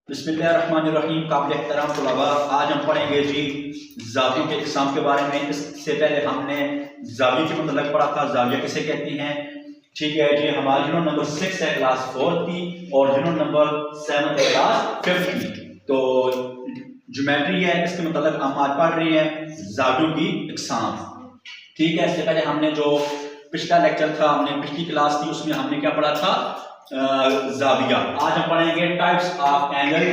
बिस्मिल्लाहिर्रहमानिर्रहीम। काबिल एहतराम तलबा, आज हम पढ़ेंगे जी ज़ावियों के इक़साम के बारे में। इससे पहले हमने ज़ावियों के मतलब पढ़ा था, ज़ाविया किसे कहती हैं। ठीक है जी, हमारी यूनिट नंबर 6 है क्लास 4 की और यूनिट नंबर 7 है क्लास 5 की। तो ज्योमेट्री है, इसके मतलब हम आज पढ़ रहे हैं ज़ावियों की इक़साम। ठीक है, इससे पहले हमने जो पिछला लेक्चर था, हमने पिछली क्लास थी, उसमें हमने क्या पढ़ा था, ज़ाविया। आज हम पढ़ेंगे टाइप्स ऑफ एंगल,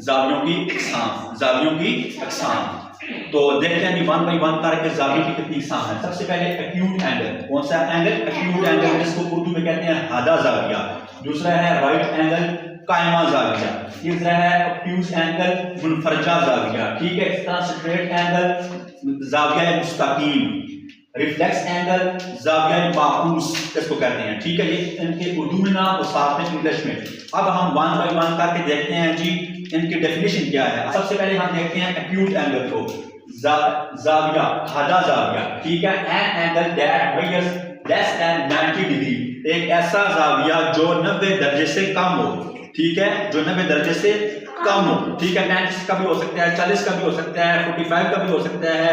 ज़ावियों की इक़साम, ज़ावियों की इक़साम। तो देखते हैं वन बाई वन करके ज़ावियों की कितनी इक़साम है। सबसे पहले एक्यूट एंगल। कौन सा एंगल? एक्यूट एंगल, जिसको उर्दू में कहते हैं हादा ज़ाविया। दूसरा है राइट एंगल, कायमा ज़ाविया। तीसरा है ऑब्ट्यूज एंगल, मुनफरजा ज़ाविया। ठीक है, इस तरह स्ट्रेट एंगल, ज़ाविया मुस्तकीम। रिफ्लेक्स एंगल, ज़ाविया माकूस इसको कहते हैं। ठीक है, ये इनके उर्दू में ना और साथ में इंग्लिश में। अब हम वन बाई वन करके देखते हैं जी इनकी डेफिनेशन क्या है। सबसे पहले हम देखते हैं एक्यूट एंगल को। ज़ाविया, हादा ज़ाविया। ठीक है, an angle that measures less than 90 degree. एक ऐसा ज़ाविया जो 90 दर्जे से कम हो। ठीक है, जो 90 दर्जे से कम हो। ठीक है, 90 का भी हो सकता है, 40 का भी हो सकता है, 45 का भी हो सकता है,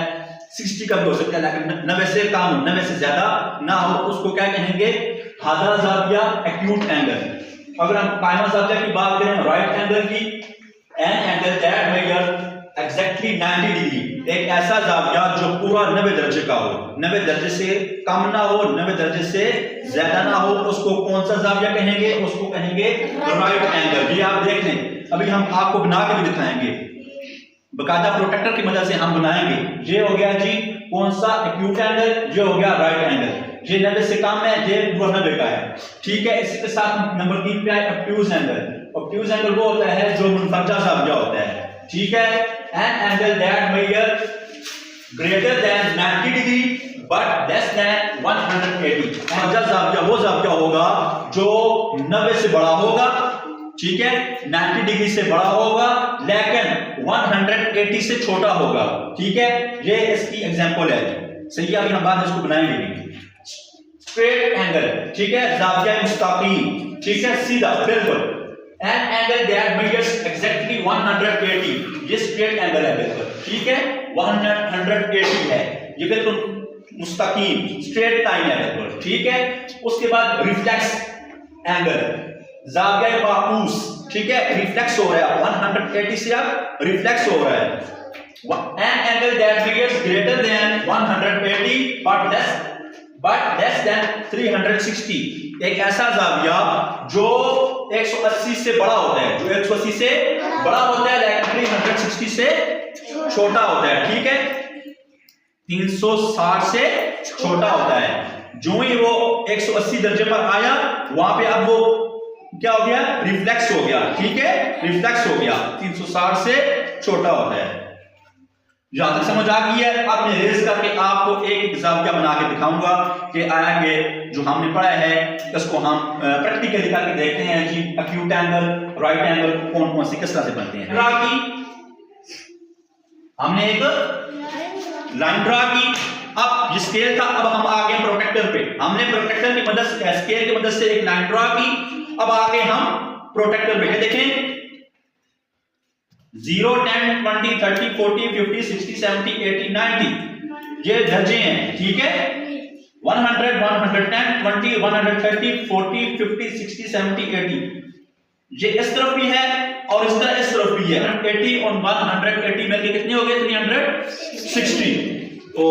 60 का भी हो सकता है, लेकिन 90 से कम, 90 से ज्यादा ना हो, उसको क्या कहेंगे? हादा ज़ाविया, एक्यूट एंगल। अगर हम कायमा ज़ाविया की बात करें, राइट एंगल की, N angle that measures exactly 90 degree. एक ऐसा ज़ाविया जो पूरा 90 दर्जे का हो, 90 दर्जे से कम ना हो, 90 दर्जे से ज्यादा ना हो, उसको कौन सा ज़ाविया कहेंगे? उसको कहेंगे राइट एंगल। ये आप देख लें, अभी हम आपको बना के भी दिखाएंगे, बकायदा प्रोटेक्टर की मदद से हम बनाएंगे। ये हो गया जी कौन सा? Acute angle. ये हो गया राइट एंगल। ये 90 से कम है, ये पूरा 90 का है। ठीक है, इसी के साथ नंबर 3 पे है ऑब्ट्यूज एंगल। ऑब्ट्यूज एंगल वो होता है जो मुनफरजा ज़ाविया होता है। ठीक है, an angle that measure greater than 90 degree but less than 180। मुनफरजा ज़ाविया वो ज़ाविया होगा जो 90 से बड़ा होगा। ठीक है, 90 डिग्री से बड़ा होगा लेकिन 180 से छोटा होगा। ठीक है, ये इसकी एग्जांपल है। सही है, अभी हम बाद में इसको बनाएंगे। स्ट्रेट एंगल, ठीक है, ज़ाविया मुस्तकीम। ठीक है, सीधा बिल्कुल। N angle that measures exactly 180। ये स्ट्रेट एंगल है बिल्कुल। ठीक है, 180 है, ये बिल्कुल मुस्तकीम स्ट्रेट लाइन है बिल्कुल। ठीक है, उसके बाद रिफ्लेक्स एंगल, ज़ाविया माकूस। ठीक है, रिफ्लेक्स हो रहा है 180 से, अब रिफ्लेक्स हो रहा है। An angle that measures greater than 180 but less then 360। एक ऐसा ज़ाविया जो 180 से बड़ा होता है, जो 180 से बड़ा होता है लेकिन 360 से छोटा होता है। ठीक है, 360 से छोटा होता है। जो ही वो 180 दर्जे पर आया, वहां पे अब वो क्या हो गया? रिफ्लेक्स हो गया। ठीक है, रिफ्लेक्स हो गया, 360 से छोटा होता है। यहां तक समझ आ गई है? अब मैं रेस करके आपको एक ज़ाविया बना के दिखाऊंगा कि आगे जो हमने पढ़ा है इसको हम प्रैक्टिकली करके देखते हैं जी। एक्यूट एंगल, राइट एंगल कौन कौन से किस तरह से बनते हैं। ड्रा की, हमने एक लाइन ड्रा की। अब ये स्केल था, अब हम आ गए प्रोटेक्टर पे। हमने प्रोटेक्टर की मदद से, स्केल की मदद से एक लाइन ड्रा की। अब आगे हम प्रोटेक्टर पे देखें, 0, 10, 20, 30, 40, 50, 60, 70, 80, 90 ये दर्जे हैं। ठीक है, 100, 110, 20, 130, 40, 50, 60, 70, 80 ये इस तरफ भी है और इस तरफ भी है। 80 और 180 मिलके कितने हो गए? 360। तो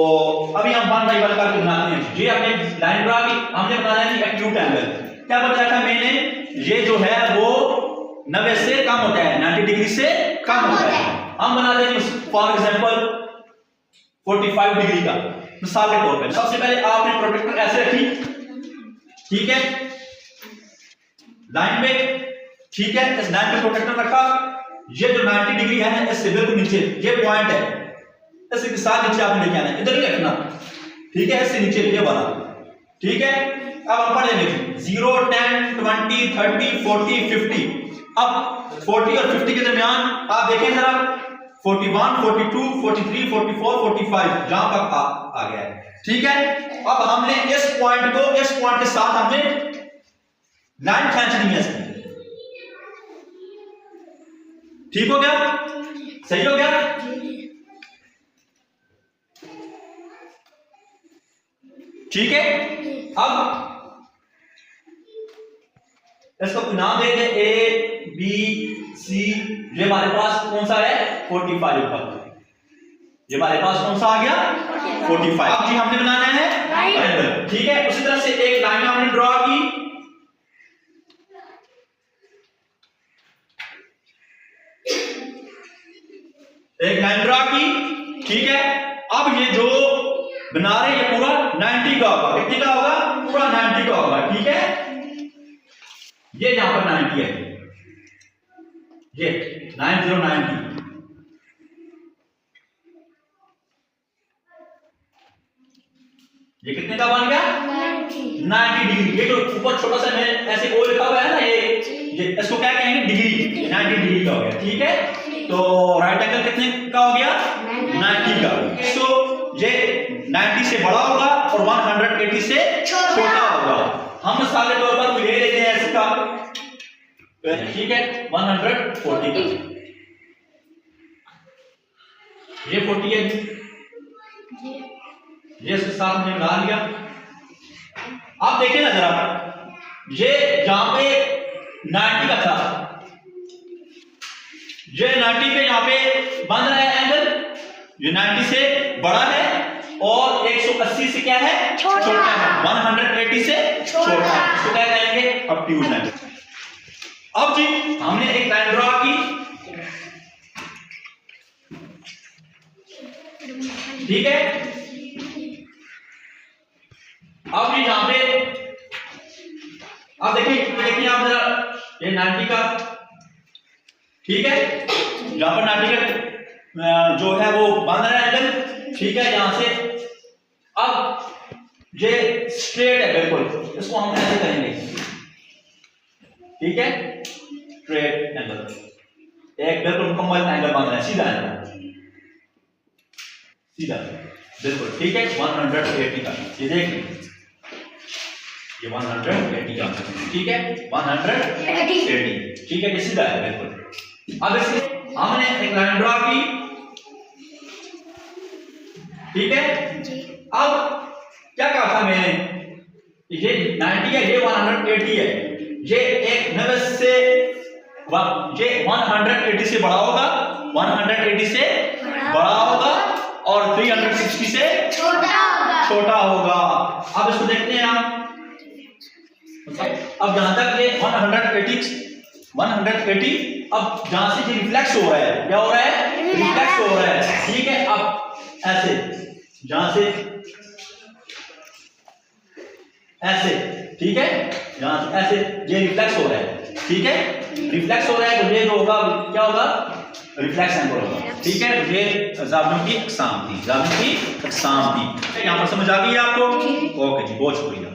अभी हम वन बाई वन करके बनाते हैं। ये हमने लाइन ड्रा की, हमने बनाया है एक्यूट एंगल। क्या बताया था मैंने? ये जो है वो 90 से कम होता है, 90 डिग्री से कम होता है। हम बना देंगे फॉर एग्जांपल 45 डिग्री का, मिसाल के तौर पे। सबसे पहले आपने प्रोटेक्टर ऐसे रखी। ठीक है, लाइन में। ठीक है, इस लाइन पे प्रोटेक्टर रखा। ये जो 90 डिग्री है ना, इससे बिल्कुल नीचे ये पॉइंट है, इसके साथ नीचे आपने लेके आना है, इधर ही रखना। ठीक है, इससे नीचे ये वाला। ठीक है, अब हम पढ़ लेंगे 0, 10, 20, 30, 40, 50। अब 40 और 50 के दरमियान आप देखें जरा, 41, 42, 43, 44, 45 यहां तक आ गया है। ठीक है, अब हमने इस पॉइंट को, इस पॉइंट के साथ हमने लाइन खींचनी है इसकी। ठीक हो गया, सही हो गया। ठीक है, अब इसको नाम देंगे ए बी सी। ये हमारे पास कौन सा है 45 का, ये हमारे पास कौन सा आ गया 45। अब जी हमने बनाना है, ठीक है। उसी तरह से एक लाइन हमने ड्रॉ की, एक लाइन ड्रॉ की, ठीक है। अब ये जो बना रहे ये पूरा 90 का होगा, कितने का होगा पूरा 90 का होगा, ठीक है। ये यहां पर 90 है, ये 90 ये कितने का बन गया 90 डिग्री। ये जो ऊपर छोटा सा मैंने ऐसे ओ लिखा हुआ है ना, ये इसको क्या कहेंगे डिग्री, 90 डिग्री का हो गया, ठीक है। तो राइट एंगल कितने का हो गया 90 का। सो ये 90 से बड़ा होगा और 180 से छोटा होगा। हम मिसाल के तौर पर ले लेते हैं इसका, ठीक है 140 का, ये 40 है, ये इसके साथ हमने मिला लिया। अब देखिए ना जरा, ये जहां पे 90 का था, ये 90 पे यहां पे बन रहा है एंगल, ये 90 से बड़ा है और 180 से क्या है छोटा है, 180 से छोटा है, इसको क्या कहेंगे ऑब्ट्यूज एंगल। अब जी हमने एक लाइन ड्रॉ की, ठीक है। अब जी यहां पे अब देखिए आप जरा, ये 90 का, ठीक है, यहां पर 90 का जो है वो बन रहा है एंगल, ठीक है। यहां से अब ये स्ट्रेट है बिल्कुल, इसको हम ऐसे करेंगे, ठीक है, स्ट्रेट एंगल, एक बिल्कुल मुकम्मल एंगल बन रहा है, सीधा एंगल, सीधा बिल्कुल, ठीक है 180 का। ये देखिए ये 180 का, ठीक है 180, ठीक है, ये सीधा है बिल्कुल। अब इससे हमने एक लाइन ड्रॉ की, ठीक है। अब क्या कहा था मैंने, ये 90 है, ये 180 है, ये एक 90 से ये 180 से बड़ा होगा, 180 से बड़ा होगा और 360 से छोटा होगा। अब इसको देखते हैं आप, अब जहां तक ये 180 अब जहां से ये रिफ्लेक्स हो रहा है, क्या हो रहा है रिफ्लेक्स हो रहा है, ठीक है। अब ऐसे जहां से ऐसे, ठीक है, जहां से ऐसे ये रिफ्लेक्स हो रहा है, ठीक है, रिफ्लेक्स हो रहा है, तो ये जो होगा क्या होगा रिफ्लेक्स एंगल होगा, ठीक है। ये ज़ावियों की अक़साम थी, ज़ावियों की अक़साम थी। यहां पर समझ आ गई आपको? ओके जी, बहुत शुक्रिया।